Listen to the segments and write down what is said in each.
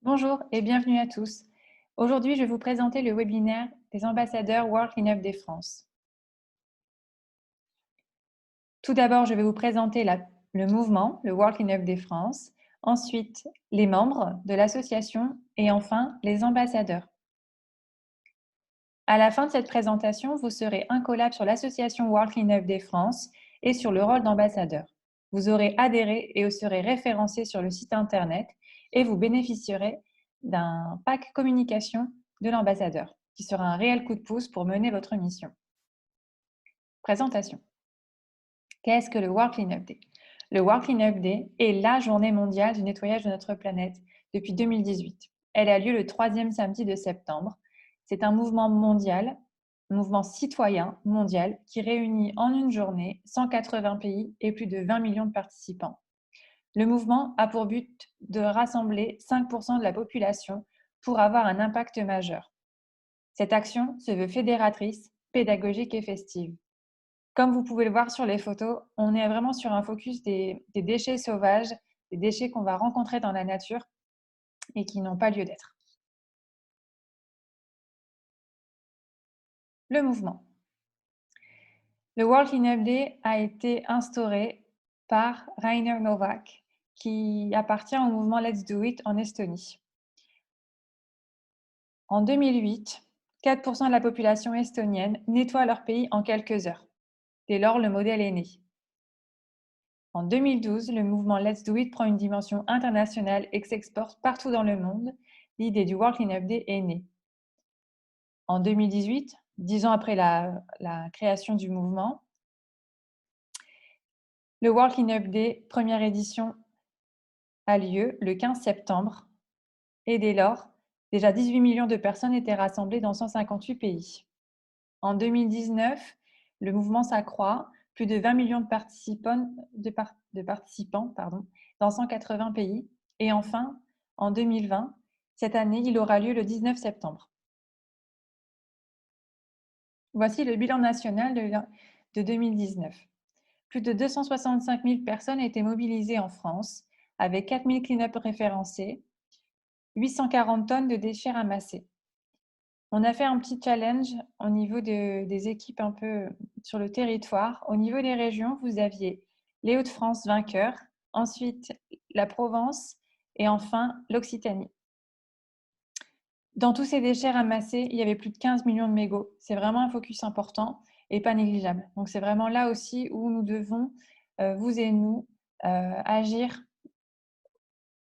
Bonjour et bienvenue à tous. Aujourd'hui, je vais vous présenter le webinaire des ambassadeurs World Cleanup Day France. Tout d'abord, je vais vous présenter le mouvement, le World Cleanup Day France, ensuite les membres de l'association et enfin les ambassadeurs. À la fin de cette présentation, vous serez incollable sur l'association World Cleanup Day France et sur le rôle d'ambassadeur. Vous aurez adhéré et vous serez référencé sur le site internet et vous bénéficierez d'un pack communication de l'ambassadeur qui sera un réel coup de pouce pour mener votre mission. Présentation. Qu'est-ce que le World Cleanup Day? Le World Cleanup Day est la journée mondiale du nettoyage de notre planète depuis 2018. Elle a lieu le 3e samedi de septembre. C'est un mouvement mondial, un mouvement citoyen mondial qui réunit en une journée 180 pays et plus de 20 millions de participants. Le mouvement a pour but de rassembler 5% de la population pour avoir un impact majeur. Cette action se veut fédératrice, pédagogique et festive. Comme vous pouvez le voir sur les photos, on est vraiment sur un focus des déchets sauvages, des déchets qu'on va rencontrer dans la nature et qui n'ont pas lieu d'être. Le mouvement. Le World Cleanup Day a été instauré par Rainer Novak, qui appartient au mouvement Let's Do It en Estonie. En 2008, 4% de la population estonienne nettoie leur pays en quelques heures. Dès lors, le modèle est né. En 2012, le mouvement Let's Do It prend une dimension internationale et s'exporte partout dans le monde. L'idée du World Cleanup Day est née. En 2018, 10 ans après la création du mouvement, le World Cleanup Day, première édition, a lieu le 15 septembre. Et dès lors, déjà 18 millions de personnes étaient rassemblées dans 158 pays. En 2019, le mouvement s'accroît, plus de 20 millions de participants dans 180 pays. Et enfin, en 2020, cette année, il aura lieu le 19 septembre. Voici le bilan national de 2019. Plus de 265 000 personnes étaient mobilisées en France, avec 4 000 clean-up référencés, 840 tonnes de déchets ramassés. On a fait un petit challenge au niveau des équipes un peu sur le territoire. Au niveau des régions, vous aviez les Hauts-de-France vainqueurs, ensuite la Provence et enfin l'Occitanie. Dans tous ces déchets ramassés, il y avait plus de 15 millions de mégots. C'est vraiment un focus important et pas négligeable. Donc c'est vraiment là aussi où nous devons, vous et nous, agir.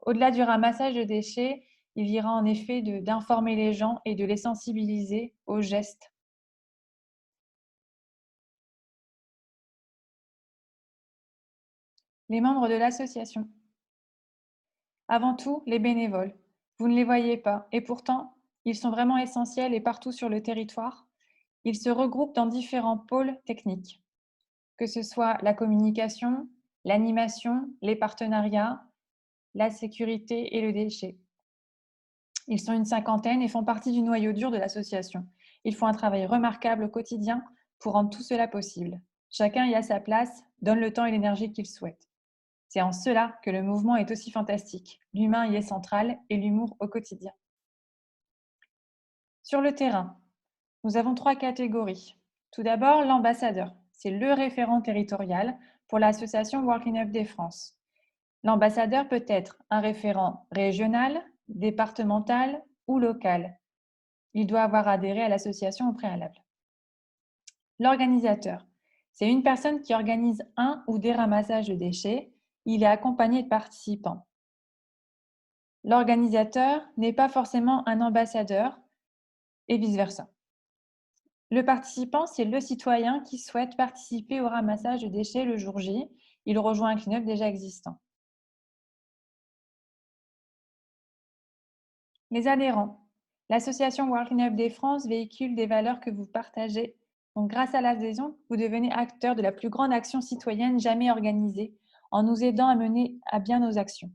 Au-delà du ramassage de déchets, il ira en effet d'informer les gens et de les sensibiliser aux gestes. Les membres de l'association. Avant tout, les bénévoles. Vous ne les voyez pas et pourtant, ils sont vraiment essentiels et partout sur le territoire. Ils se regroupent dans différents pôles techniques, que ce soit la communication, l'animation, les partenariats, la sécurité et le déchet. Ils sont une cinquantaine et font partie du noyau dur de l'association. Ils font un travail remarquable au quotidien pour rendre tout cela possible. Chacun y a sa place, donne le temps et l'énergie qu'il souhaite. C'est en cela que le mouvement est aussi fantastique. L'humain y est central et l'humour au quotidien. Sur le terrain, nous avons 3 catégories. Tout d'abord, l'ambassadeur. C'est le référent territorial pour l'association World Cleanup Day France. L'ambassadeur peut être un référent régional, départemental ou local. Il doit avoir adhéré à l'association au préalable. L'organisateur. C'est une personne qui organise un ou des ramassages de déchets. Il est accompagné de participants. L'organisateur n'est pas forcément un ambassadeur et vice-versa. Le participant, c'est le citoyen qui souhaite participer au ramassage de déchets le jour J. Il rejoint un clean-up déjà existant. Les adhérents. L'association World Cleanup Day France véhicule des valeurs que vous partagez. Donc, grâce à l'adhésion, vous devenez acteur de la plus grande action citoyenne jamais organisée en nous aidant à mener à bien nos actions.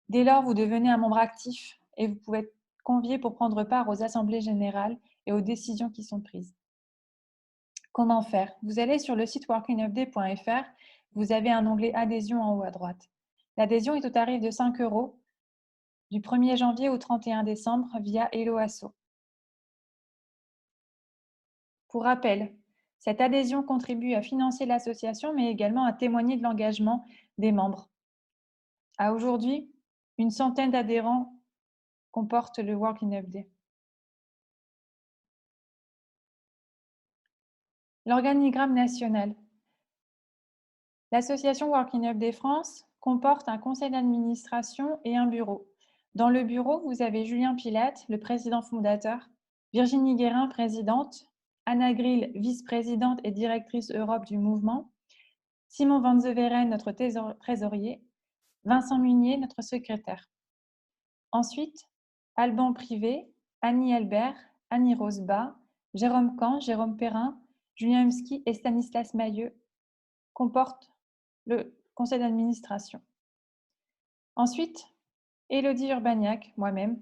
Dès lors, vous devenez un membre actif et vous pouvez être convié pour prendre part aux assemblées générales et aux décisions qui sont prises. Comment faire? Vous allez sur le site worldcleanupday.fr, vous avez un onglet adhésion en haut à droite. L'adhésion est au tarif de 5 € du 1er janvier au 31 décembre via Hello Asso. Pour rappel, cette adhésion contribue à financer l'association, mais également à témoigner de l'engagement des membres. À aujourd'hui, une centaine d'adhérents comportent le Working Up Day. L'organigramme national. L'association Working Up Day France comporte un conseil d'administration et un bureau. Dans le bureau, vous avez Julien Pilate, le président fondateur, Virginie Guérin, présidente, Anna Grill, vice-présidente et directrice Europe du mouvement, Simon Van Zeveren, notre trésorier, Vincent Munier, notre secrétaire. Ensuite, Alban Privé, Annie Albert, Annie Roseba, Jérôme Camp, Jérôme Perrin, Julien Humski et Stanislas Mailleux comportent le conseil d'administration. Ensuite, Élodie Urbaniak, moi-même,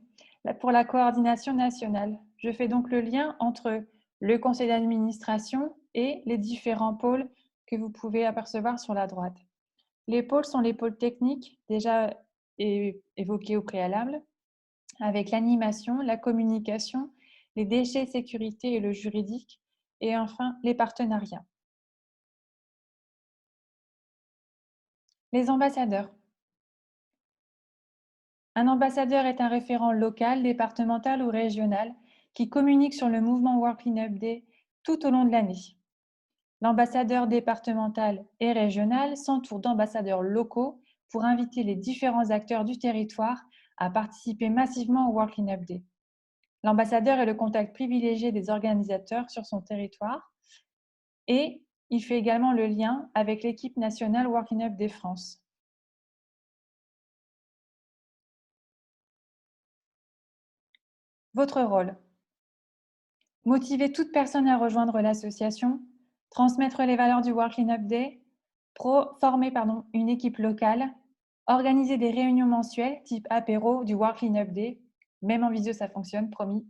pour la coordination nationale. Je fais donc le lien entre le conseil d'administration et les différents pôles que vous pouvez apercevoir sur la droite. Les pôles sont les pôles techniques déjà évoqués au préalable, avec l'animation, la communication, les déchets, sécurité et le juridique, et enfin les partenariats. Les ambassadeurs. Un ambassadeur est un référent local, départemental ou régional qui communique sur le mouvement Working Up Day tout au long de l'année. L'ambassadeur départemental et régional s'entoure d'ambassadeurs locaux pour inviter les différents acteurs du territoire à participer massivement au Working Up Day. L'ambassadeur est le contact privilégié des organisateurs sur son territoire et il fait également le lien avec l'équipe nationale Working Up Day France. Votre rôle. Motiver toute personne à rejoindre l'association, transmettre les valeurs du Working Up Day, former une équipe locale, organiser des réunions mensuelles type apéro du Working Up Day, même en visio ça fonctionne, promis,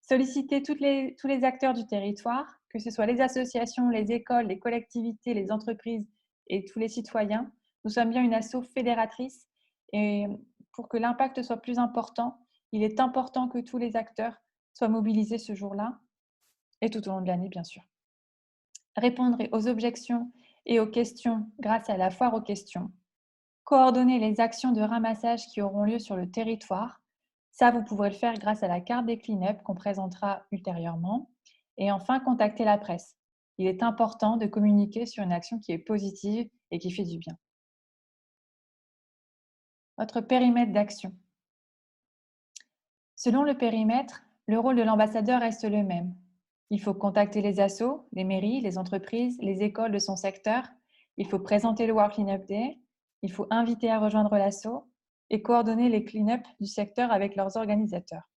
solliciter tous les acteurs du territoire, que ce soit les associations, les écoles, les collectivités, les entreprises et tous les citoyens. Nous sommes bien une asso fédératrice et pour que l'impact soit plus important, il est important que tous les acteurs soient mobilisés ce jour-là et tout au long de l'année, bien sûr. Répondre aux objections et aux questions grâce à la foire aux questions. Coordonner les actions de ramassage qui auront lieu sur le territoire. Ça, vous pourrez le faire grâce à la carte des clean-up qu'on présentera ultérieurement. Et enfin, contacter la presse. Il est important de communiquer sur une action qui est positive et qui fait du bien. Votre périmètre d'action. Selon le périmètre, le rôle de l'ambassadeur reste le même. Il faut contacter les assos, les mairies, les entreprises, les écoles de son secteur. Il faut présenter le Working Up Day. Il faut inviter à rejoindre l'asso et coordonner les clean-up du secteur avec leurs organisateurs.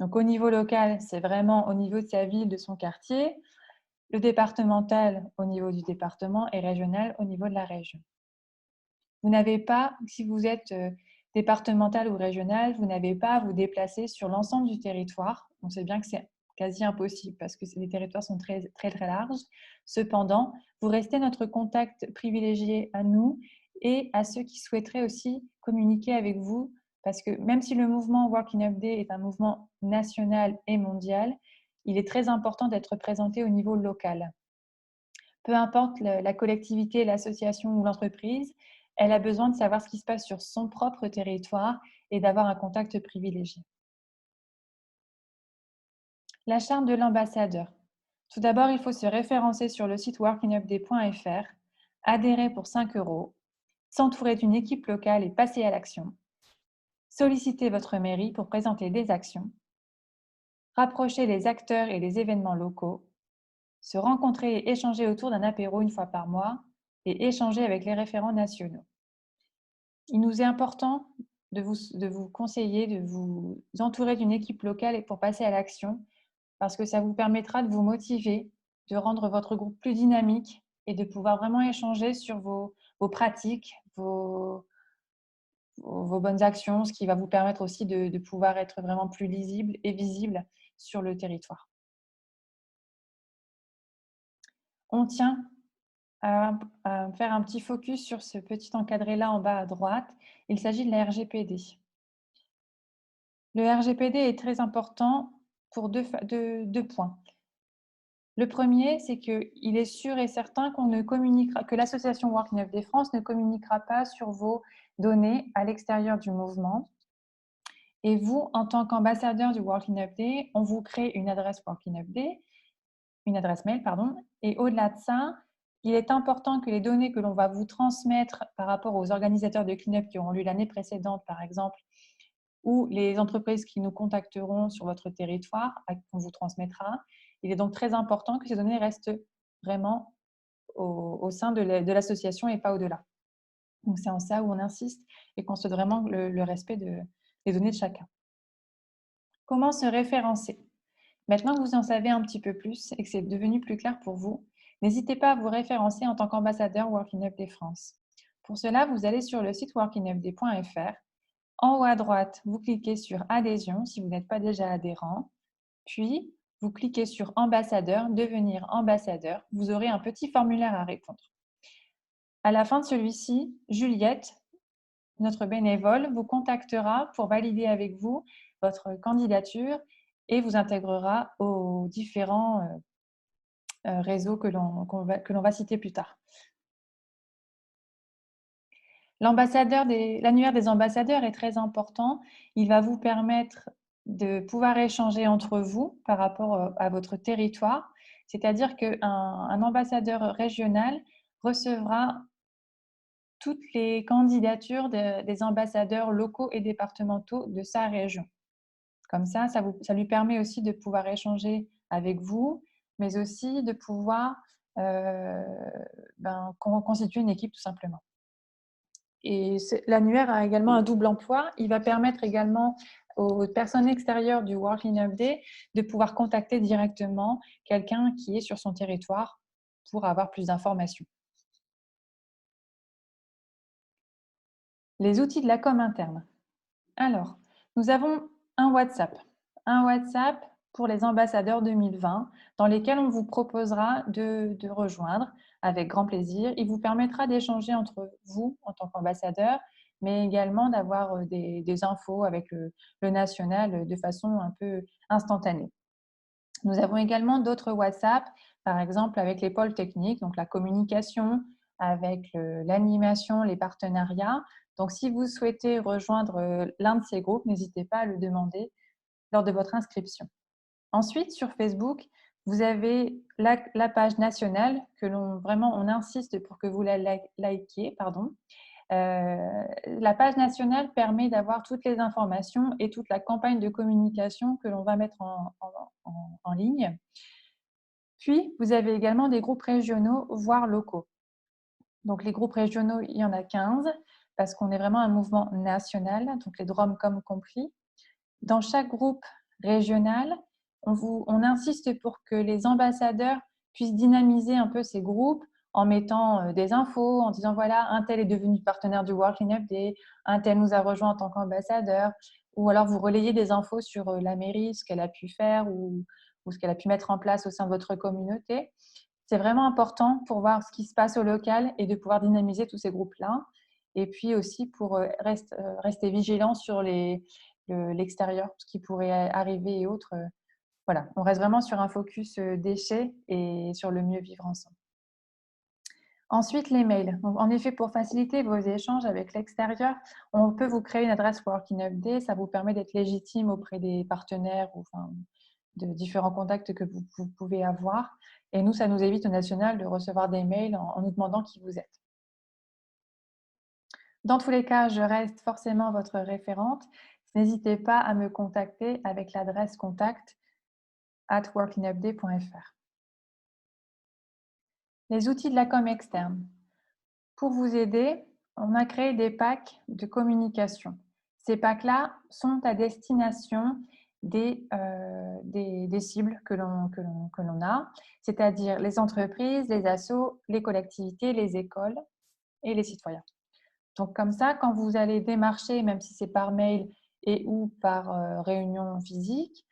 Donc au niveau local, c'est vraiment au niveau de sa ville, de son quartier. Le départemental au niveau du département et régional au niveau de la région. Vous n'avez pas, si vous êtes départemental ou régional, vous n'avez pas à vous déplacer sur l'ensemble du territoire. On sait bien que c'est quasi impossible parce que les territoires sont très, très, très larges. Cependant, vous restez notre contact privilégié à nous et à ceux qui souhaiteraient aussi communiquer avec vous parce que même si le mouvement Working Up Day est un mouvement national et mondial, il est très important d'être présenté au niveau local. Peu importe la collectivité, l'association ou l'entreprise, elle a besoin de savoir ce qui se passe sur son propre territoire et d'avoir un contact privilégié. La charte de l'ambassadeur. Tout d'abord, il faut se référencer sur le site workingupday.fr, adhérer pour 5 €, s'entourer d'une équipe locale et passer à l'action, solliciter votre mairie pour présenter des actions, rapprocher les acteurs et les événements locaux, se rencontrer et échanger autour d'un apéro une fois par mois et échanger avec les référents nationaux. Il nous est important de vous conseiller, de vous entourer d'une équipe locale et pour passer à l'action, parce que ça vous permettra de vous motiver, de rendre votre groupe plus dynamique et de pouvoir vraiment échanger sur vos pratiques, vos bonnes actions, ce qui va vous permettre aussi de pouvoir être vraiment plus lisible et visible sur le territoire. On tient à faire un petit focus sur ce petit encadré-là en bas à droite. Il s'agit de la RGPD. Le RGPD est très important pour deux points. Le premier, c'est qu'il est sûr et certain qu'on ne communiquera, que l'association Work 9D France ne communiquera pas sur vos données à l'extérieur du mouvement. Et vous, en tant qu'ambassadeur du Working Upday, on vous crée une adresse Working Upday, une adresse mail, pardon. Et au-delà de ça, il est important que les données que l'on va vous transmettre par rapport aux organisateurs de clean-up qui auront lieu l'année précédente, par exemple, ou les entreprises qui nous contacteront sur votre territoire, qu'on vous transmettra, il est donc très important que ces données restent vraiment au sein de l'association et pas au-delà. Donc, c'est en ça où on insiste et qu'on souhaite vraiment le respect des données de chacun. Comment se référencer? Maintenant que vous en savez un petit peu plus et que c'est devenu plus clair pour vous, n'hésitez pas à vous référencer en tant qu'ambassadeur Working Upday France. Pour cela, vous allez sur le site workingupday.fr. En haut à droite, vous cliquez sur Adhésion si vous n'êtes pas déjà adhérent. Puis, vous cliquez sur Ambassadeur, Devenir ambassadeur. Vous aurez un petit formulaire à répondre. À la fin de celui-ci, Juliette, notre bénévole, vous contactera pour valider avec vous votre candidature et vous intégrera aux différents réseaux que l'on va citer plus tard. L'annuaire des ambassadeurs est très important. Il va vous permettre de pouvoir échanger entre vous par rapport à votre territoire. C'est-à-dire qu'un ambassadeur régional recevra toutes les candidatures des ambassadeurs locaux et départementaux de sa région. Comme ça lui permet aussi de pouvoir échanger avec vous, mais aussi de pouvoir constituer une équipe tout simplement. Et l'annuaire a également un double emploi. Il va permettre également aux personnes extérieures du Working Upday de pouvoir contacter directement quelqu'un qui est sur son territoire pour avoir plus d'informations. Les outils de la com interne. Alors, nous avons un WhatsApp pour les ambassadeurs 2020 dans lesquels on vous proposera de rejoindre avec grand plaisir. Il vous permettra d'échanger entre vous en tant qu'ambassadeur, mais également d'avoir des infos avec le national de façon un peu instantanée. Nous avons également d'autres WhatsApp, par exemple avec les pôles techniques, donc la communication, avec l'animation, les partenariats. Donc, si vous souhaitez rejoindre l'un de ces groupes, n'hésitez pas à le demander lors de votre inscription. Ensuite, sur Facebook, vous avez la page nationale que on insiste pour que vous la likiez. La page nationale permet d'avoir toutes les informations et toute la campagne de communication que l'on va mettre en ligne. Puis, vous avez également des groupes régionaux, voire locaux. Donc, les groupes régionaux, il y en a 15 parce qu'on est vraiment un mouvement national, donc les DROMCOM compris. Dans chaque groupe régional, on insiste pour que les ambassadeurs puissent dynamiser un peu ces groupes en mettant des infos, en disant voilà, un tel est devenu partenaire du Working Upday, un tel nous a rejoint en tant qu'ambassadeur, ou alors vous relayez des infos sur la mairie, ce qu'elle a pu faire ou ce qu'elle a pu mettre en place au sein de votre communauté. C'est vraiment important pour voir ce qui se passe au local et de pouvoir dynamiser tous ces groupes-là. Et puis aussi pour rester vigilant sur l'extérieur, ce qui pourrait arriver et autres. Voilà, on reste vraiment sur un focus déchets et sur le mieux vivre ensemble. Ensuite, les mails. Donc, en effet, pour faciliter vos échanges avec l'extérieur, on peut vous créer une adresse Working Upday. Ça vous permet d'être légitime auprès des partenaires ou de différents contacts que vous pouvez avoir. Et nous, ça nous évite au national de recevoir des mails en nous demandant qui vous êtes. Dans tous les cas, je reste forcément votre référente. N'hésitez pas à me contacter avec l'adresse contact@workingupday.fr. Les outils de la com externe. Pour vous aider, on a créé des packs de communication. Ces packs-là sont à destination des cibles que l'on a, c'est-à-dire les entreprises, les assos, les collectivités, les écoles et les citoyens. Donc, comme ça, quand vous allez démarcher, même si c'est par mail et ou par réunion physique,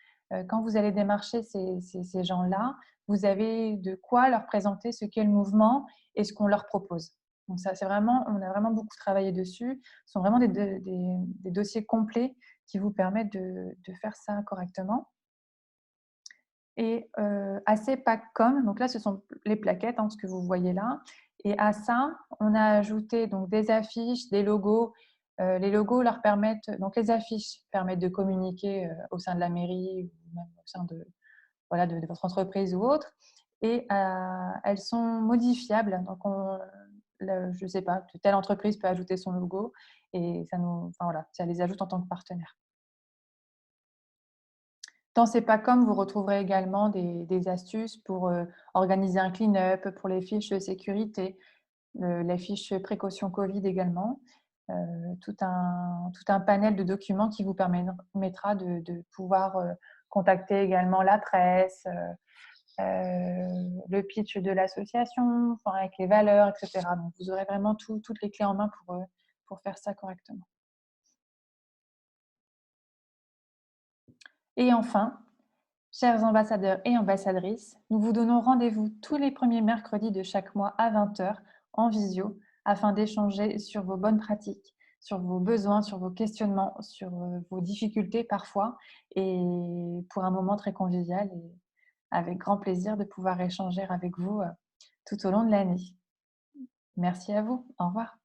quand vous allez démarcher ces gens-là, vous avez de quoi leur présenter ce qu'est le mouvement et ce qu'on leur propose. Donc ça, on a vraiment beaucoup travaillé dessus. Ce sont vraiment des dossiers complets qui vous permettent de faire ça correctement. Et à ces packs.com, donc là, ce sont les plaquettes, ce que vous voyez là. Et à ça, on a ajouté donc des affiches, des logos. Les logos leur permettent, donc les affiches permettent de communiquer au sein de la mairie ou même au sein de, voilà, de votre entreprise ou autre. Et elles sont modifiables. Donc, je ne sais pas, telle entreprise peut ajouter son logo et enfin, voilà, ça les ajoute en tant que partenaire. Dans ces packs.com, vous retrouverez également des astuces pour organiser un clean-up, pour les fiches de sécurité, les fiches précaution Covid également. Tout un panel de documents qui vous permettra de pouvoir contacter également la presse, le pitch de l'association, enfin, avec les valeurs, etc. Donc, vous aurez vraiment toutes les clés en main pour faire ça correctement. Et enfin, chers ambassadeurs et ambassadrices, nous vous donnons rendez-vous tous les premiers mercredis de chaque mois à 20 h en visio afin d'échanger sur vos bonnes pratiques, sur vos besoins, sur vos questionnements, sur vos difficultés parfois, et pour un moment très convivial et avec grand plaisir de pouvoir échanger avec vous tout au long de l'année. Merci à vous. Au revoir.